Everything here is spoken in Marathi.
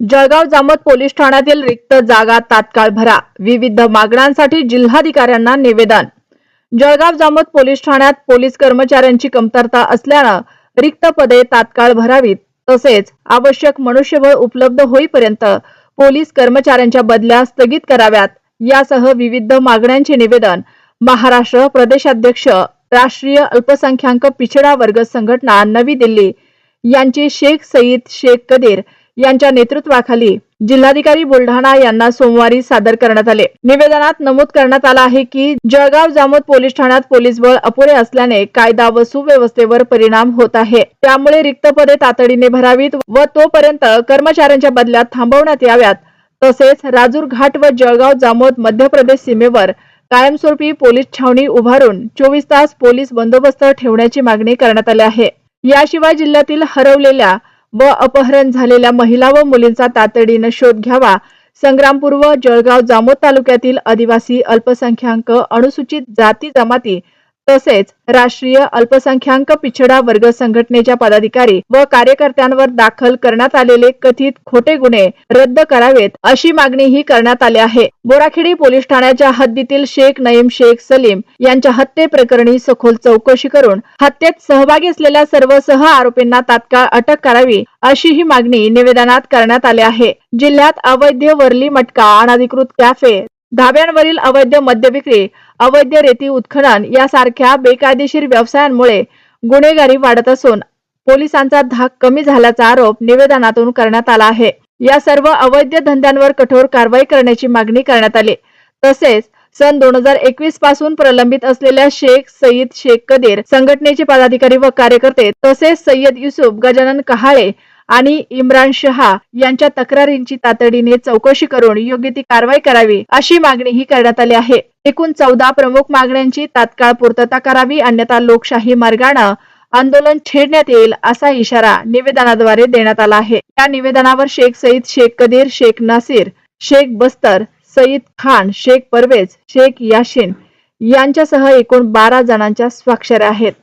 जळगाव जामोद पोलीस ठाण्यातील रिक्त जागा तात्काळ भरा, विविध मागण्यांसाठी जिल्हाधिकाऱ्यांना निवेदन। जळगाव जामोद पोलीस ठाण्यात पोलीस कर्मचाऱ्यांची कमतरता असल्यानं रिक्त पदे तात्काळ भरावीत, तसेच आवश्यक मनुष्यबळ उपलब्ध होईपर्यंत पोलीस कर्मचाऱ्यांच्या बदल्या स्थगित कराव्यात, यासह विविध मागण्यांचे निवेदन महाराष्ट्र प्रदेशाध्यक्ष राष्ट्रीय अल्पसंख्याक पिछड़ा वर्ग संघटना नवी दिल्ली यांचे शेख सईद शेख कदीर यांच्या नेतृत्वाखाली जिल्हाधिकारी बुलढाणा यांना सोमवारी सादर करण्यात आले। निवेदनात नमूद करण्यात आलं आहे की जळगाव जामोद पोलीस ठाण्यात पोलीस बळ अपुरे असल्याने कायदा व सुव्यवस्थेवर परिणाम होत आहे। त्यामुळे रिक्त पदे तातडीने भरावीत व तोपर्यंत कर्मचाऱ्यांच्या बदल्या थांबवण्यात याव्यात। तसेच राजूर घाट व जळगाव जामोद मध्य प्रदेश सीमेवर कायमस्वरूपी पोलीस छावणी उभारून 24 तास पोलीस बंदोबस्त ठेवण्याची मागणी करण्यात आली आहे। याशिवाय जिल्ह्यातील हरवलेल्या व अपहरण झालेल्या महिला व मुलींचा तातडीने शोध घ्यावा। संग्रामपूर्व जळगाव जामोद तालुक्यातील आदिवासी अल्पसंख्याक अनुसूचित जाती जमाती तसेच राष्ट्रीय अल्पसंख्याक पिछड़ा वर्ग संघटनेच्या पदाधिकारी व कार्यकर्त्यांवर दाखल करण्यात आलेले कथित खोटे गुन्हे रद्द करावेत, अशी मागणीही करण्यात आली आहे। बोराखेडी पोलीस ठाण्याच्या हद्दीतील शेख नईम शेख सलीम यांच्या हत्येप्रकरणी सखोल चौकशी करून हत्येत सहभागी असलेल्या सर्व सह आरोपींना तात्काळ अटक करावी, अशी ही मागणी निवेदनात करण्यात आली आहे। जिल्ह्यात अवैध वरली मटका, अनधिकृत कॅफे, धाब्यांवरील अवैध मद्य विक्री, अवैध रेती उत्खनन यासारख्या बेकायदेशीर व्यवसायांमुळे गुन्हेगारी वाढत असून पोलिसांचा धाक कमी झाल्याचा आरोप निवेदनातून करण्यात आला आहे। या सर्व अवैध धंद्यांवर कठोर कारवाई करण्याची मागणी करण्यात आली। तसेच सन 2021 पासून प्रलंबित असलेल्या शेख सईद शेख कदीर संघटनेचे पदाधिकारी व कार्यकर्ते तसेच सय्यद युसुफ गजानन कहाळे आणि इम्रान शहा यांच्या तक्रारींची तातडीने चौकशी करून योग्य ती कारवाई करावी, अशी मागणीही करण्यात आली आहे। एकूण 14 प्रमुख मागण्यांची तात्काळ पूर्तता करावी, अन्यथा लोकशाही मार्गाने आंदोलन छेडण्यात येईल, असा इशारा निवेदनाद्वारे देण्यात आला आहे। या निवेदनावर शेख सईद शेख कदीर, शेख नासिर, शेख बस्तर, सईद खान, शेख परवेज, शेख याशीन यांच्यासह एकूण 12 जणांच्या स्वाक्षऱ्या आहेत।